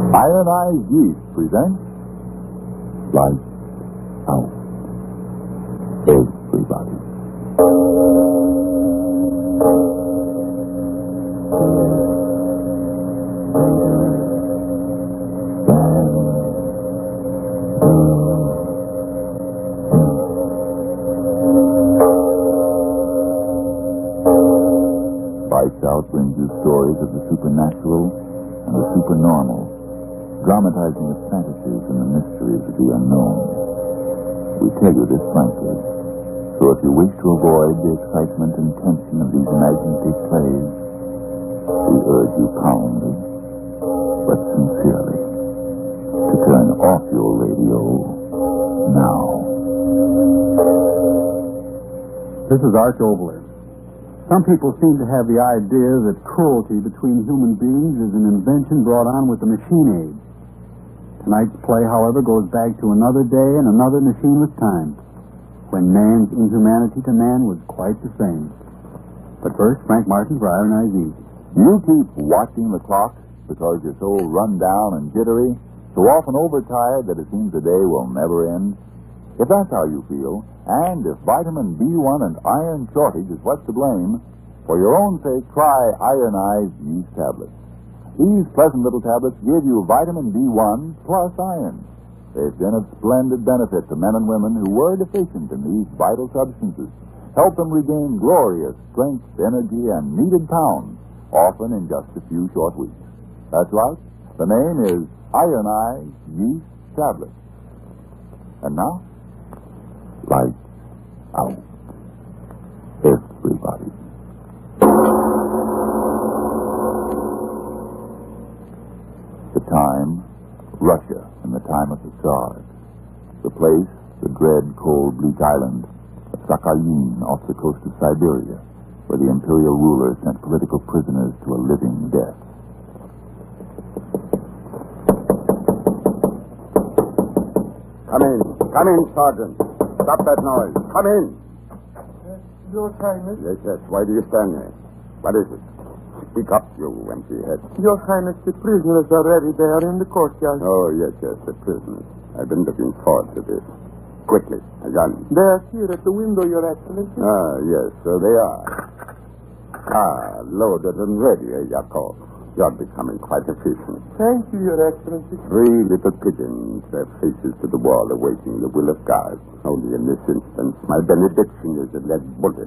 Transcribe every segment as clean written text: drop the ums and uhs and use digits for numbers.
Ironized Yeast presents Light Out. Everybody. Lights Out brings you stories of the supernatural and the supernormal, dramatizing the fantasies and the mysteries of the unknown. We tell you this frankly, so if you wish to avoid the excitement and tension of these imaginative plays, we urge you calmly, but sincerely, to turn off your radio now. This is Arch Obler. Some people seem to have the idea that cruelty between human beings is an invention brought on with the machine age. Tonight's play, however, goes back to another day and another machineless time, when man's inhumanity to man was quite the same. But first, Frank Martin for Ironized Yeast. You keep watching the clock because you're so run down and jittery, so often overtired that it seems the day will never end. If that's how you feel, and if vitamin B1 and iron shortage is what's to blame, for your own sake, try Ironized Yeast tablets. These pleasant little tablets give you vitamin B1 plus iron. They've been of splendid benefit to men and women who were deficient in these vital substances. Help them regain glorious strength, energy, and needed pounds, often in just a few short weeks. That's right. The name is Ironized Yeast tablets. And now, Lights Out. Everybody. The time, Russia in the time of the Tsars. The place, the dread, cold, bleak island of Sakhalin off the coast of Siberia, where the imperial ruler sent political prisoners to a living death. Come in, Sergeant. Stop that noise. Come in. Your Highness. Yes. Why do you stand there? What is it? Speak up, you empty head. Your Highness, the prisoners are ready there in the courtyard. Oh, yes, the prisoners. I've been looking forward to this. Quickly, a gun. They are here at the window, Your Excellency. Yes, so they are. Loaded and ready, Yakov. You're becoming quite efficient. Thank you, Your Excellency. 3 little pigeons, their faces to the wall, awaiting the will of God. Only in this instance, my benediction is a lead bullet.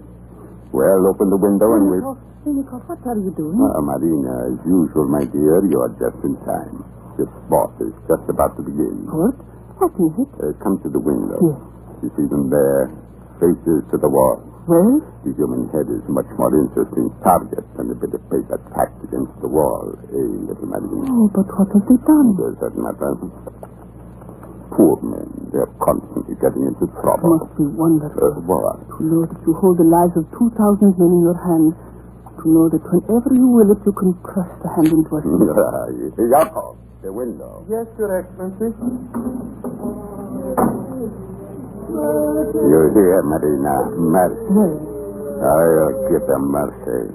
Well, open the window and we'll... Senikov, what are you doing? Marina, as usual, my dear, you are just in time. This sport is just about to begin. What? What is it? Come to the window. Yes. You see them there, faces to the wall. Well? The human head is much more interesting target than a bit of paper tacked against the wall, little Marina? Oh, but what have they done? Does that matter? Poor men, they're constantly getting into trouble. Must be wonderful. What? To know that you hold the lives of 2,000 men in your hands. To know that whenever you will it, you can crush the hand into a stick. Yakov, the window. Yes, Your Excellency. You hear, Marina? Mercy. Yes. I'll give them mercy.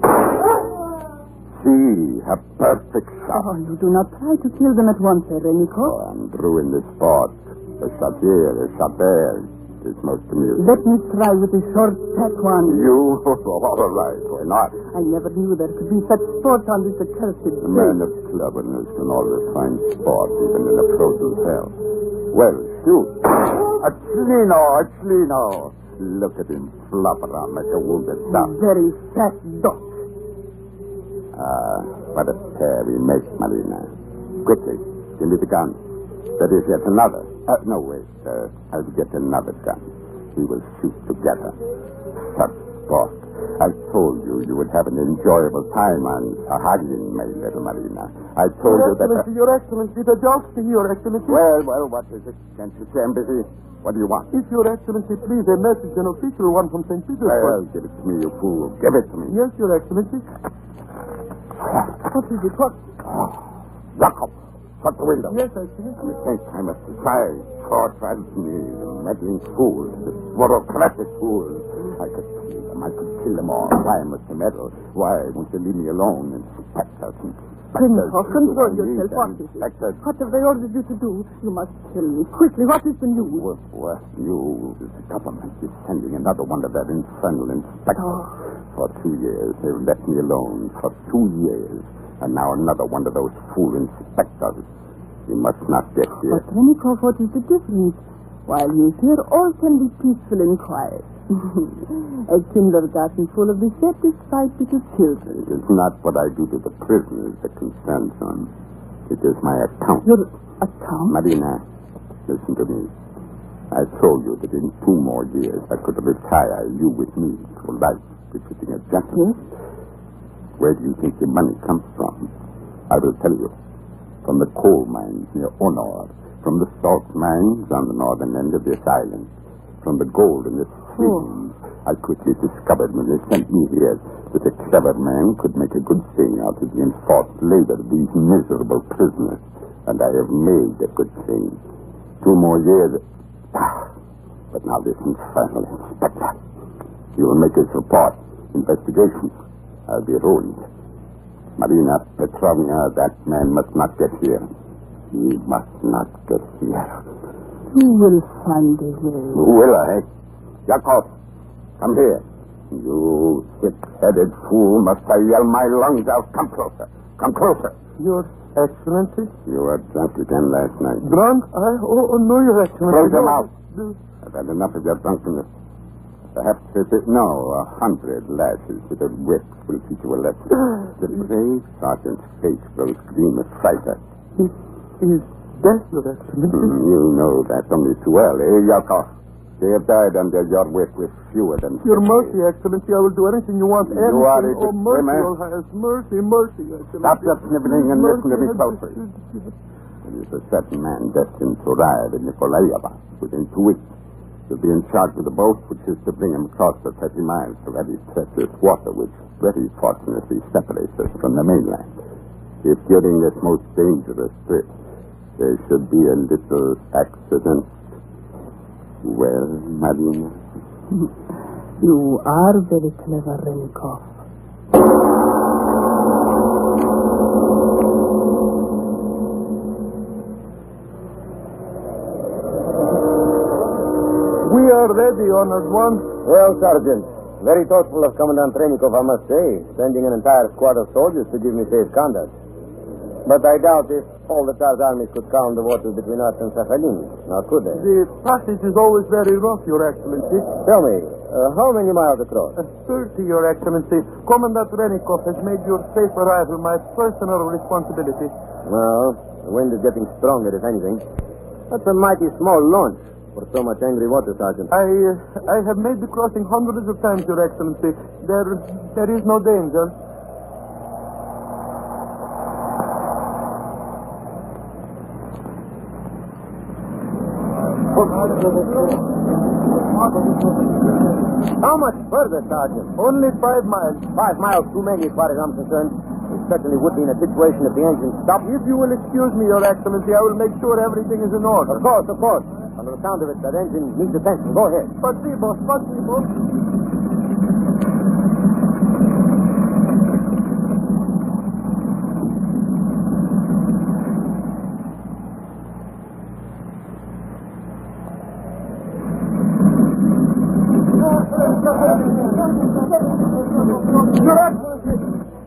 See, a perfect shot. Oh, you do not try to kill them at once, Serenikov. I'm through in the sport. A shot here, a shot there. It's most amusing. Let me try with the short, fat one. You? All right, why not? I never knew there could be such sport on this accursed A man of place. cleverness can always find sport, even in a frozen hell. Well, shoot. A Chlino. Look at him flop around like a wounded duck. Very fat duck. What a pair we make, Marina. Quickly, give me the gun. There is yet another. No, wait. I'll get another gun. We will shoot together. Such sport. I told you you would have an enjoyable time on Sakhalin, my little Marina. I told you that... Your Excellency, the jockey, Your Excellency. Well, what is it? Can't you say I'm busy? What do you want? If Your Excellency, please, a message, an official one from St. Petersburg. Well, give it to me, you fool. Give it to me. Yes, Your Excellency. What is it? What? Yakov, shut the window. Yes, Excellency. I think I must try. Tortured me, the meddling fool, the bureaucratic fool. I could kill them all. Why must they meddle? Why won't they leave me alone and spectators and Prince, control yourself. What is it? What have they ordered you to do? You must tell me quickly. What is the news? Well, the government is sending another one of their infernal inspectors. For 2 years, they've left me alone. For 2 years. And now another one of those fool inspectors. You must not get here. But, Renikov, what is the difference? While he is here, all can be peaceful and quiet. A kindergarten full of dissatisfied little children. It is not what I do to the prisoners that concerns them. It is my account. Your account? Marina, listen to me. I told you that in 2 more years I could retire you with me for life, befitting a gentleman. Yes? Where do you think the money comes from? I will tell you. From the coal mines near Honor, from the salt mines on the northern end of this island, from the gold in the streams. I quickly discovered when they sent me here that a clever man could make a good thing out of the enforced labor of these miserable prisoners. And I have made a good thing. 2 more years. But now this infernal inspector. He will make his report. Investigation. I'll be ruined. Marina Petrovna, that man must not get here. He must not get here. You will find a way. Who will I? Yakov, come here. You thick-headed fool. Must I yell my lungs out? Come closer. Come closer. Your Excellency? You were drunk again last night. Drunk? No, Your Excellency. Close your mouth. I've had enough of your drunkenness. Perhaps 100 lashes with a whip will teach you a lesson. The brave sergeant's face grows green with fright. Is death, Your Excellency? You know that only too well, Yakov? They have died under your whip with fewer than... Your mercy, Excellency. I will do anything you want. You are a Oh, mercy, disclaimer. Your Highness. Mercy, Excellency. Stop your sniveling and listen to me closely. Mercy. There is a certain man destined to arrive in Nikolaeva within 2 weeks. He'll be in charge of the boat which is to bring him across the 30 miles of very treacherous water which very fortunately separates us from the mainland. If during this most dangerous trip there should be a little accident, well, Marina? You are very clever, Renikov. We are ready, Honored One. Well, Sergeant, very thoughtful of Commandant Renikov, I must say, sending an entire squad of soldiers to give me safe conduct. But I doubt if all the Tsar's armies could calm the waters between us and Sakhalin. Now, could they? The passage is always very rough, Your Excellency. Tell me, how many miles across? 30, Your Excellency. Commandant Renikov has made your safe arrival my personal responsibility. Well, the wind is getting stronger, if anything. That's a mighty small launch for so much angry water, Sergeant. I have made the crossing hundreds of times, Your Excellency. There is no danger. How much further, Sergeant? Only 5 miles. 5 miles too many, as far as I'm concerned. We certainly would be in a situation if the engine stopped. If you will excuse me, Your Excellency, I will make sure everything is in order. Of course. On the sound of it, that engine needs attention. Go ahead. Спасибо.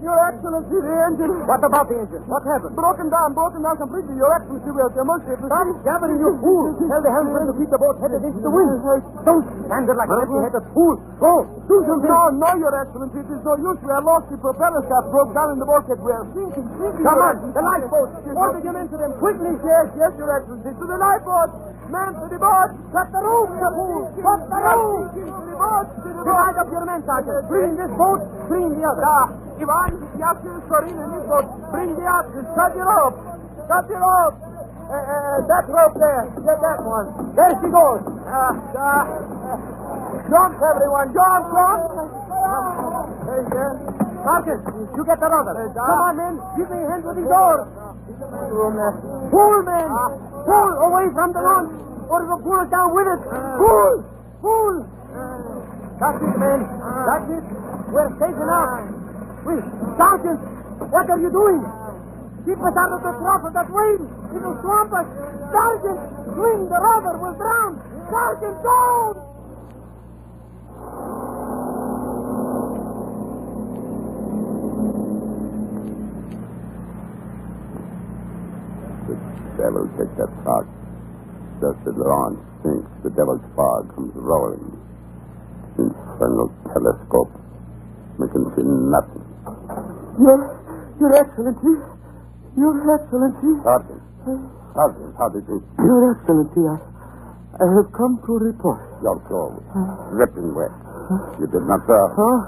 Your Excellency, the engine. What about the engine? What happened? Broken down completely. Your Excellency, we are at your mercy. Stop jabbering, you fool. Tell the helmsman to keep the boat headed into the wind. Don't stand there like an empty-headed fool. Go. Do something. No, Your Excellency. It is no use. We are lost. The propeller shaft broke down in the bulkhead. We are sinking. Come on. The lifeboat. Order them into them quickly. Yes, Your Excellency. To the lifeboat. Men to the boat. Shut the roof, you fool. Shut the roof. To the boat. Divide up your men, Sergeant. Bring this boat. Bring the other. Ivan, Yasin, Sorin, and this boat. Bring the oxen. Cut it off. That rope there. Get that one. There she goes. Jump, everyone. Jump. Sergeant, you get that other. Come on, men. Give me a hand with these oars. Pull, men. Pull away from the launch, or it'll pull us down with it. Pull. That's it, men. That's it. We're safe enough. Wait, Sergeant, what are you doing? Keep us out of the trough of that wave. It'll swamp us. Sergeant, swing. The rover will drown. Sergeant, down! The devil take that fog. Just as the launch sinks, the devil's fog comes rolling. Infernal telescope. We can see nothing. Your Excellency. Your Excellency. Sergeant, how did you... Your Excellency, I have come to report. Your clothes, dripping wet. You did not serve. Oh,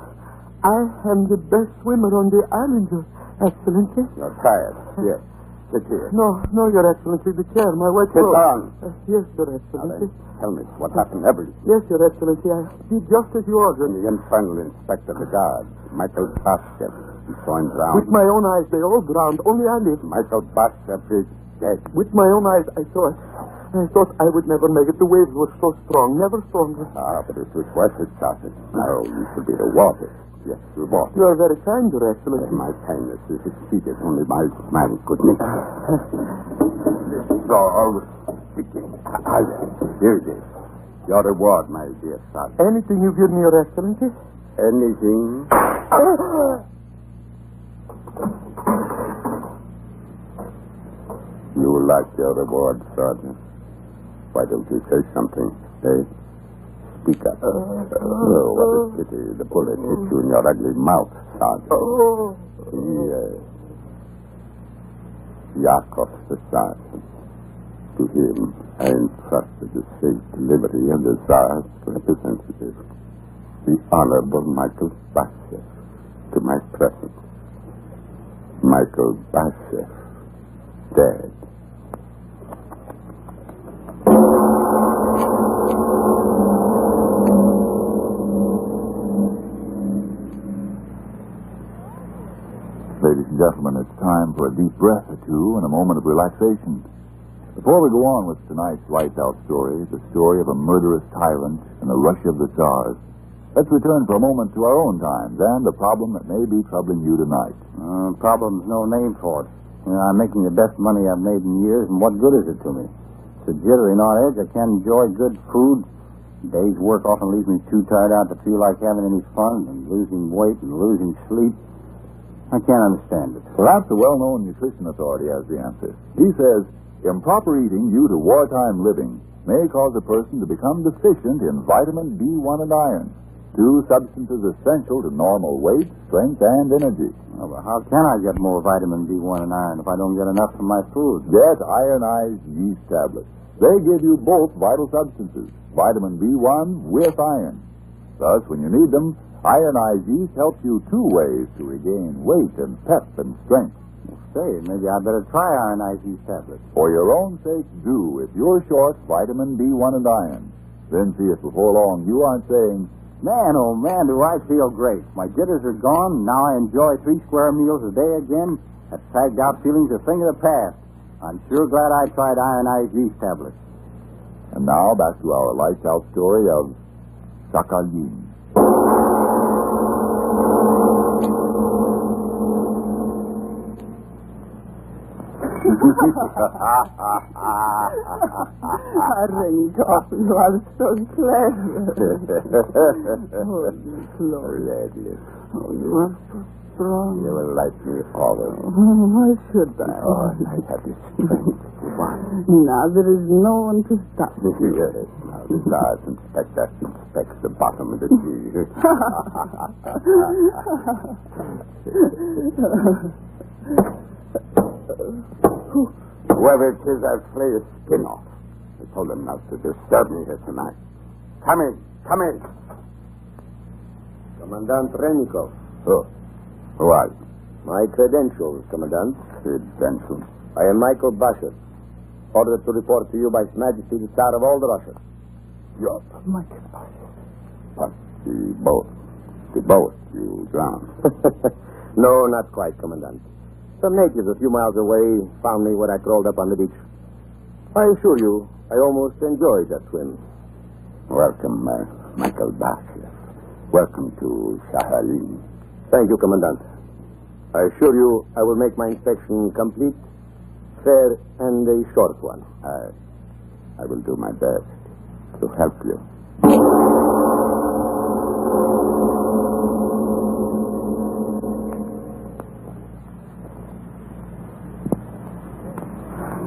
I am the best swimmer on the island, Your Excellency. You're tired. Yes. Sit here. No, Your Excellency, the chair, my wet Sit clothes. down. Yes, Your Now Excellency. then, tell me what happened. Everything. Yes, Your Excellency, I did just as you ordered. The infernal inspector of the guard, Michael Bashev, he saw him drowned. With my own eyes, they all drowned. Only I lived. Michael Bashev is dead. With my own eyes, I saw it. I thought I would never make it. The waves were so strong, never stronger. Ah, but it was worth it, Sergeant. Now, you should be the water. Yes, the water. You are very kind, Your Excellency. My kindness is exceeded. Only my smile could make it. It's all sticking. Here it is. Your reward, my dear Sergeant. Anything you give me, Your Excellency? Anything? You like your reward, Sergeant. Why don't you say something, eh? Speak up. Oh, what a pity. The bullet hit you in your ugly mouth, Sergeant. Yes. Yakov the Sergeant. To him, I entrusted the safe delivery and the Tsar's representative, the Honorable Michael Bashev, to my presence. Michael Bashev, dead. Ladies and gentlemen, it's time for a deep breath or two and a moment of relaxation. Before we go on with tonight's lights out story, the story of a murderous tyrant and the rush of the Tsars, let's return for a moment to our own times and the problem that may be troubling you tonight. Problem's no name for it. You know, I'm making the best money I've made in years, and what good is it to me? It's a jittery on edge. I can't enjoy good food. Day's work often leaves me too tired out to feel like having any fun, and losing weight and losing sleep. I can't understand it. Perhaps a well-known nutrition authority has the answer. He says, improper eating due to wartime living may cause a person to become deficient in vitamin B1 and iron, two substances essential to normal weight, strength, and energy. Well, how can I get more vitamin B1 and iron if I don't get enough from my food? Get Ironized Yeast tablets. They give you both vital substances, vitamin B1 with iron. Thus, when you need them, Ironized Yeast helps you two ways to regain weight and pep and strength. Say, maybe I better try Ironized Yeast tablets. For your own sake, do if you're short vitamin B1 and iron. Then see if before long you aren't saying, Man, oh man, do I feel great. My jitters are gone. Now I enjoy 3 square meals a day again. That sagged out feeling's a thing of the past. I'm sure glad I tried Ironized Yeast tablets. And now back to our lights out story of Sakhalin. Renikoff, you are so clever. Oh, Gladly. oh, you are so strong. You will like me always. Why should I? Oh, I have the strength. Now there is no one to stop me. Yes. Now the Tsar's inspector inspects the bottom of the sea. Whoever it is, I'll flay his skin off. I told him not to disturb me here tonight. Come in. Come in. Commandant Renikov. Oh, who are you? My credentials, Commandant. Credentials. I am Michael Bashev, ordered to report to you by His Majesty the Tsar of all the Russias. You're Michael. but the boat you drowned. No, not quite, Commandant. Some natives a few miles away found me when I crawled up on the beach. I assure you, I almost enjoyed that swim. Welcome, Michael Bashev. Welcome to Sakhalin. Thank you, Commandant. I assure you I will make my inspection complete, fair, and a short one. I will do my best to help you.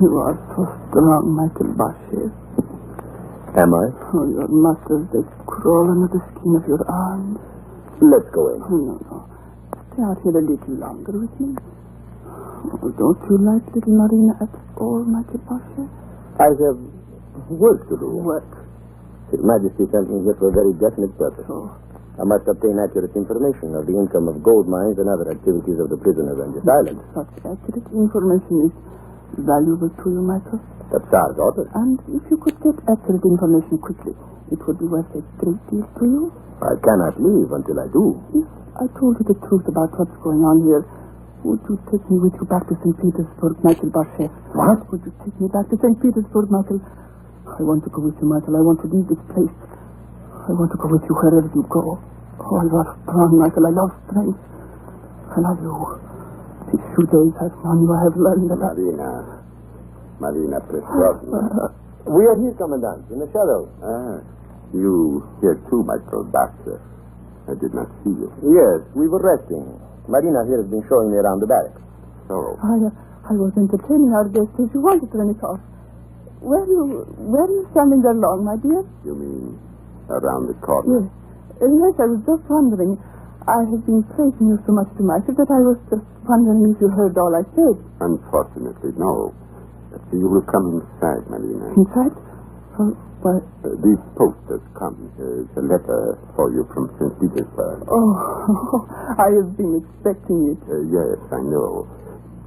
You are so strong, Michael Bashe. Am I? Oh, your muscles, they crawl under the skin of your arms. Let's go in. Oh, no. Stay out here a little longer with me. Oh, don't you like little Marina at all, Michael Bashe? I have work to do. Work? His Majesty sent me here for a very definite purpose. Oh. I must obtain accurate information of the income of gold mines and other activities of the prisoners on this island. Such accurate information is valuable to you, Michael. The Tsar's orders. And if you could get accurate information quickly, it would be worth a great deal to you. I cannot leave until I do. If I told you the truth about what's going on here, would you take me with you back to St. Petersburg, Michael Bashe? What? Would you take me back to St. Petersburg, Michael? I want to go with you, Michael. I want to leave this place. I want to go with you wherever you go. Oh, you are strong, Michael. I love strength. I love you. These few days I've known you, I have learned a lot. Marina Petrovna. We are here, Commandant, in the shadows. You here too, Michael Bashe. I did not see you. Yes, we were resting. Marina here has been showing me around the barracks. So, I was entertaining our guest as you wanted, Renikoff. Where are you standing there long, my dear? you mean around the corner? Yes. Yes, I was just wondering. I have been praising you so much to myself that I was just wondering if you heard all I said. Unfortunately, no. You will come inside, Marina. Inside? What? The post has come. There's a letter for you from St. Petersburg. Oh, I have been expecting it. Yes, I know.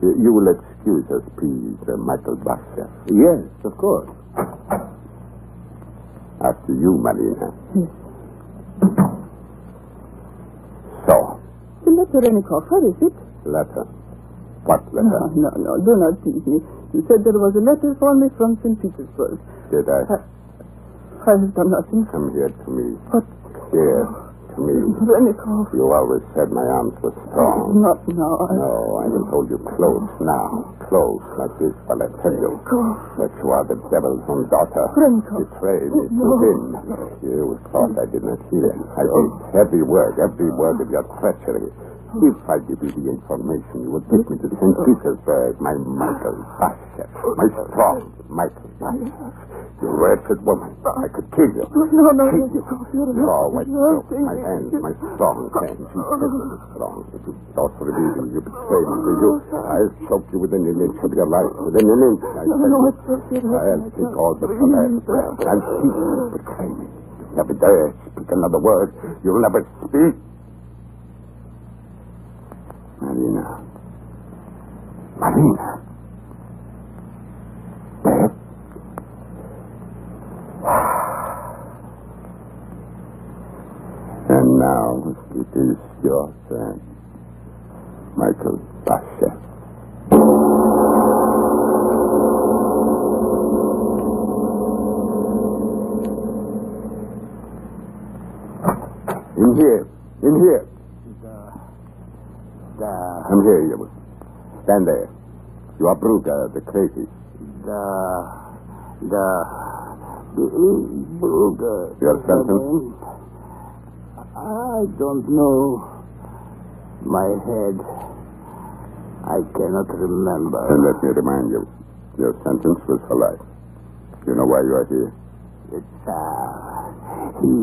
You will excuse us, please, Michael Bashe. Yes, of course. After you, Marina. Yes. So, The letter, Renikoff, what is it? letter. What letter? No, do not tease me. You said there was a letter for me from St. Petersburg. Did I? I have done nothing. Come here to me. But, Here to me. Renikoff, You always said my arms were strong. not now. No, I will hold you close now. Close like this while I tell you that you are the devil's own daughter. Renikoff. Betrayed me to him. You thought I did not hear. I heard every word of your treachery. If I give you the information, you will take me to St. Petersburg, my Michael Bashe, my strong Michael Bashe. You wretched woman, I could kill you. No, Oh, wait, my hands, my strong hands. You pitiful strong. You thought for me, you betrayed me, did you? I'll choke you within an inch of your life. Within an inch, I tell you. I'll take all the last breath. I'll keep you betray me. You never dare speak another word. You'll never speak. Marina. Dead? And now it is your turn, Michael Bashe. In here. Come here, you. Stand there. You are Brugger, the crazy. Brugger. Your sentence? I don't know. My head. I cannot remember. And let me remind you, your sentence was for life. You know why you are here? The Tsar. He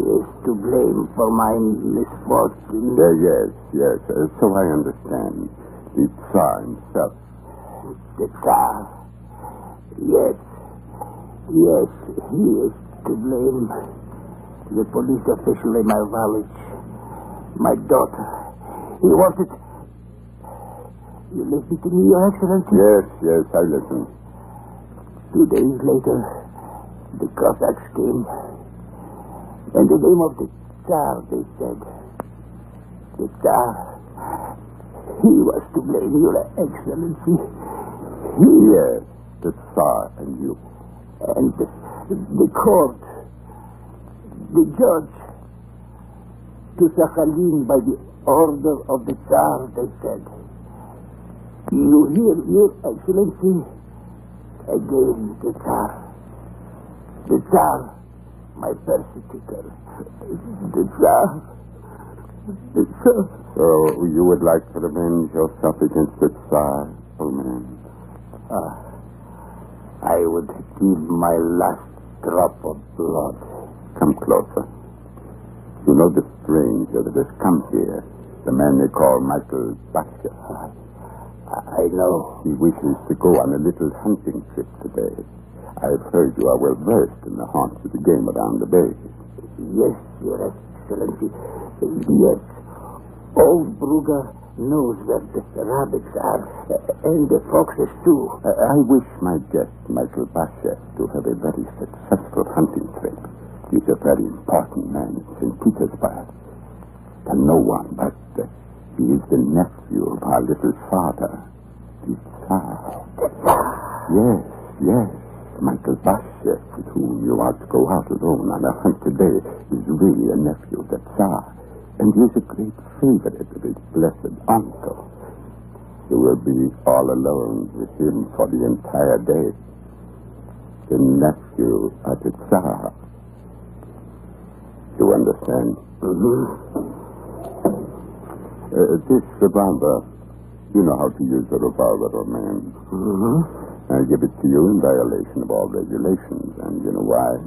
is to blame for my misfortune. Yes. So I understand. The Tsar himself. The Tsar. Yes, he is to blame. The police official in my village, my daughter, he wanted... You listen to me, Your Excellency? Yes, I listen. 2 days later, the Cossacks came. In the name of the Tsar, they said. The Tsar, he was to blame, Your Excellency. Yes, the Tsar and you. And the court, the judge, to Sakhalin by the order of the Tsar, they said. You hear, Your Excellency? Again, the Tsar. The Tsar, my persecutor. The Tsar. The Tsar. So you would like to revenge yourself against the Tsar, old man? I would give my last drop of blood. Come closer. You know the stranger that has come here, the man they call Michael Basher. I know. He wishes to go on a little hunting trip today. I've heard you are well versed in the haunts of the game around the bay. Yes, Your Excellency. Yes. Old Brugger knows where the rabbits are, and the foxes too. I wish my guest, Michael Basher, to have a very successful hunting trip. He's a very important man in St. Petersburg. And no one, but he is the nephew of our little father, the Tsar. Yes. Michael Basher, with whom you are to go out alone on a hunt today, is really a nephew of the Tsar. And he is a great favorite of his blessed uncle. You will be all alone with him for the entire day. The nephew of the Tsar. You understand? This revolver, you know how to use a revolver, old man. I give it to you in violation of all regulations. And you know why?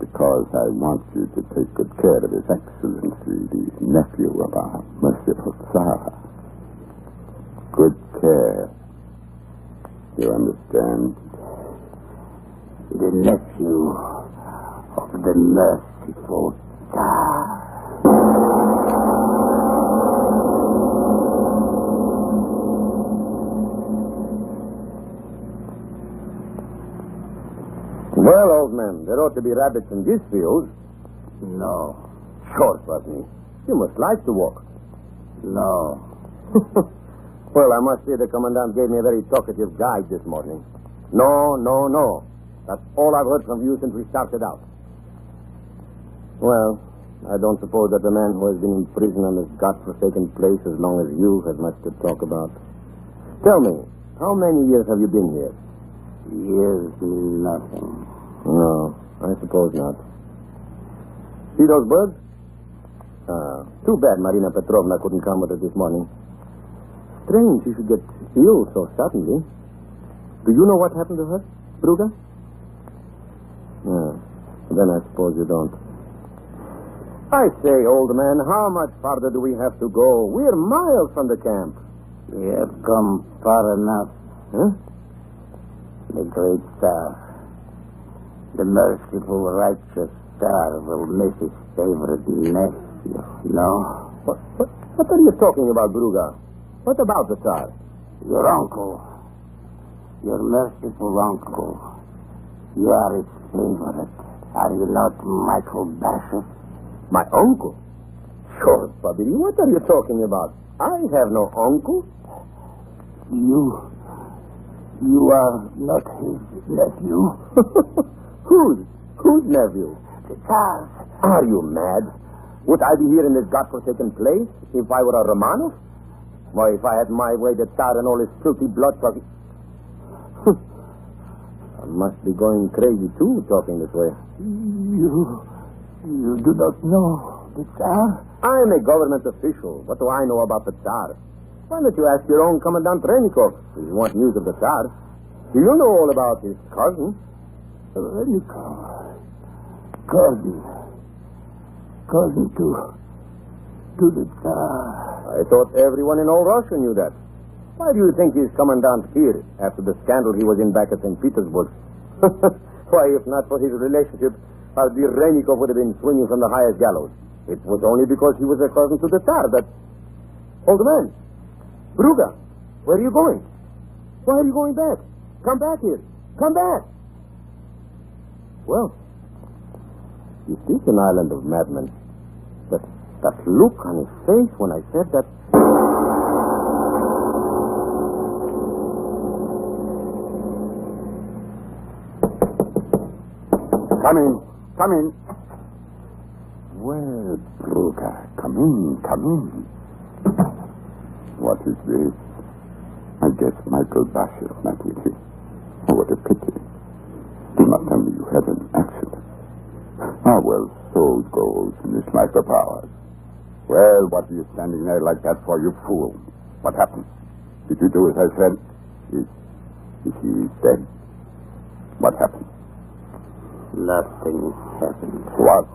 Because I want you to take good care of His Excellency, the nephew of our merciful Tsar. Good care. You understand? The nephew of the merciful Tsar. Well, old man, there ought to be rabbits in these fields. No. Sure, Rodney. You must like to walk. No. Well, I must say the Commandant gave me a very talkative guide this morning. No. That's all I've heard from you since we started out. Well, I don't suppose that the man who has been in prison on this godforsaken place as long as you has much to talk about. Tell me, how many years have you been here? Years nothing. No, I suppose not. See those birds? Too bad Marina Petrovna couldn't come with us this morning. Strange she should get ill so suddenly. Do you know what happened to her, Brugger? No. Then I suppose you don't. I say, old man, how much farther do we have to go? We're miles from the camp. We have come far enough. Huh? The great Tsar, the merciful, righteous Tsar will miss his favorite nephew, no? What are you talking about, Brugger? What about the Tsar? Your uncle, your merciful uncle. You are his favorite. Are you not Michael Basher? My uncle? Sure, Babidi, what are you talking about? I have no uncle. You are not his nephew. Whose nephew? The Tsar's. Are you mad? Would I be here in this godforsaken place if I were a Romanov? Why, if I had my way, the Tsar and all his filthy blood talking... I must be going crazy, too, talking this way. You do not know the Tsar? I'm a government official. What do I know about the Tsar? Why don't you ask your own Commandant Trenikov if you want news of the Tsar? Do you know all about his cousin? Trenikov. Cousin to the Tsar. I thought everyone in all Russia knew that. Why do you think he's Commandant here after the scandal he was in back at St. Petersburg? Why, if not for his relationship, Trenikov would have been swinging from the highest gallows. It was only because he was a cousin to the Tsar that... Old man! Brugger, where are you going? Why are you going back? Come back here. Come back. Well, it is an island of madmen. But that look on his face when I said that... Come in. Well, Brugger, come in. What is this? I guess Michael Basher met with you. Oh, what a pity. Do not tell me you had an accident. Ah, well, so it goes in this life of ours. Well, what are you standing there like that for, you fool? What happened? Did you do as I said? Is he dead? What happened? Nothing happened. What?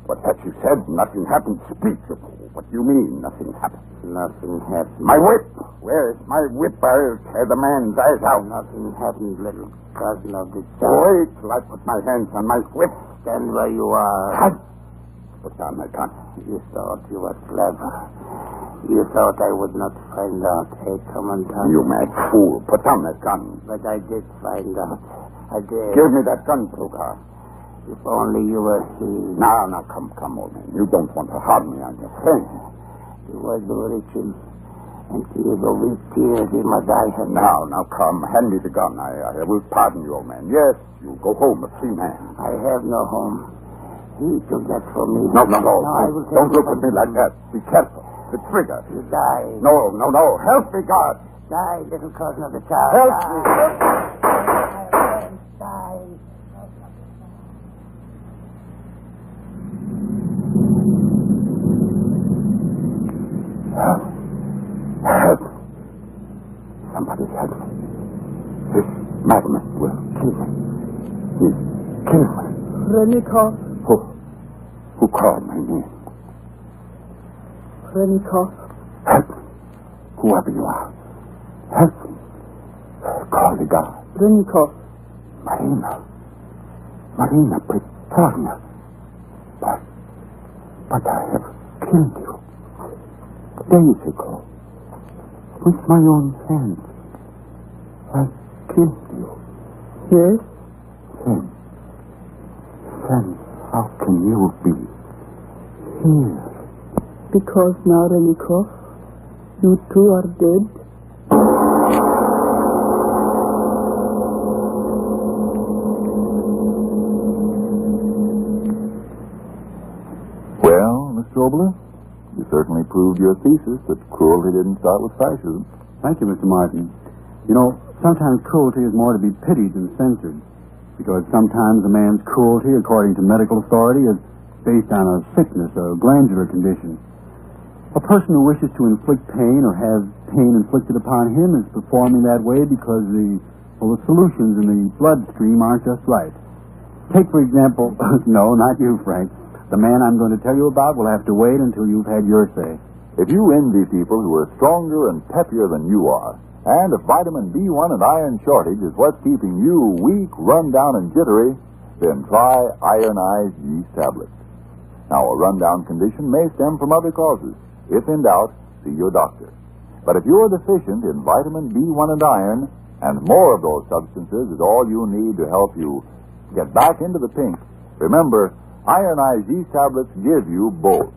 What had you said? Nothing happened. Speak, you fool. What do you mean, nothing happened? Nothing happened. My whip! Where is my whip? I'll tear the man's eyes out. Nothing happened, little cousin of the child. Wait till I put my hands on my whip. Stand where you are. Cut! Put down my gun. You thought you were clever. You thought I would not find out, eh, Commandant? You mad fool. Put down that gun. But I did find out. I did. Give me that gun, Plugar. If only you were here. Now, come, old man. You don't want to harm me on your friend. You were to reach him. And he will weep tears. He must die. Now, come. Hand me the gun. I will pardon you, old man. Yes, you go home a free man. I have no home. He took that from me. No. I will Don't look at me like that. Be careful. The trigger. You die. No. Help me, God. Die, little cousin of the child. Help die. me. Die. Help. Somebody help me. This madman will kill me. He'll kill me. Renikov. Who called my name? Renikov. Help me. Whoever you are. Help me. Call the guard. Renikov. Marina Petrovna. But I have killed you. Days ago. With my own hands. I killed you. Yes? Then how can you be here? Because now, Renikov, you too are dead. Well, Mr. Obler, you certainly proved your thesis that cruelty didn't start with fascism. Thank you, Mr. Martin. You know, sometimes cruelty is more to be pitied than censored, because sometimes a man's cruelty, according to medical authority, is based on a sickness, a glandular condition. A person who wishes to inflict pain or have pain inflicted upon him is performing that way because the solutions in the bloodstream aren't just right. Take, for example, no, not you, Frank. The man I'm going to tell you about will have to wait until you've had your say. If you envy people who are stronger and peppier than you are, and if vitamin B1 and iron shortage is what's keeping you weak, run down, and jittery, then try Ironized Yeast tablets. Now, a rundown condition may stem from other causes. If in doubt, see your doctor. But if you're deficient in vitamin B1 and iron, and more of those substances is all you need to help you get back into the pink, remember, Ironized Yeast tablets give you both.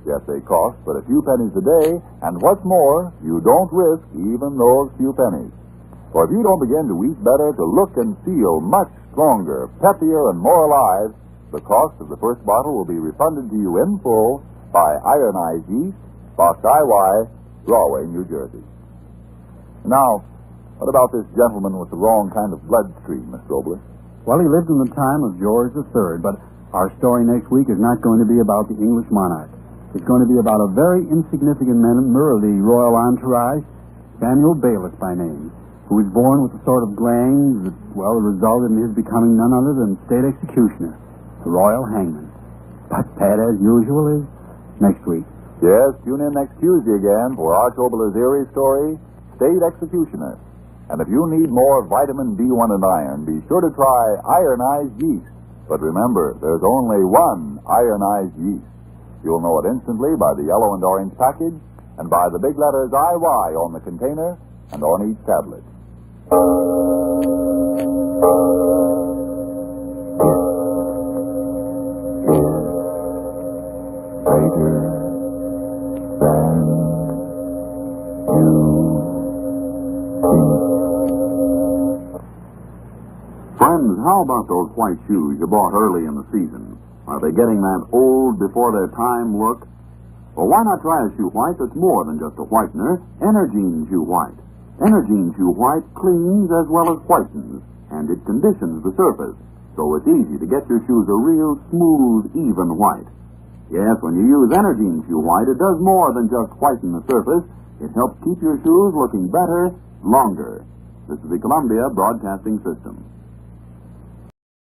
Yes, they cost but a few pennies a day, and what's more, you don't risk even those few pennies. For if you don't begin to eat better, to look and feel much stronger, peppier, and more alive, the cost of the first bottle will be refunded to you in full by Ironized Yeast, Box IY, Rahway, New Jersey. Now, what about this gentleman with the wrong kind of bloodstream, Mr. Obler? Well, he lived in the time of George III, but our story next week is not going to be about the English monarch. It's going to be about a very insignificant member of the royal entourage, Samuel Bayliss by name, who was born with a sort of glands that, well, resulted in his becoming none other than state executioner, the royal hangman. But that, as usual, is next week. Yes, tune in next Tuesday again for Arch Obler's eerie story, State Executioner. And if you need more vitamin B1 and iron, be sure to try Ironized Yeast. But remember, there's only one Ironized Yeast. You'll know it instantly by the yellow and orange package and by the big letters IY on the container and on each tablet. Friends, how about those white shoes you bought early in the season? Are they getting that old before their time look? Well, why not try a shoe white that's more than just a whitener? Energine Shoe White. Energine Shoe White cleans as well as whitens, and it conditions the surface, so it's easy to get your shoes a real smooth, even white. Yes, when you use Energine Shoe White, it does more than just whiten the surface. It helps keep your shoes looking better, longer. This is the Columbia Broadcasting System.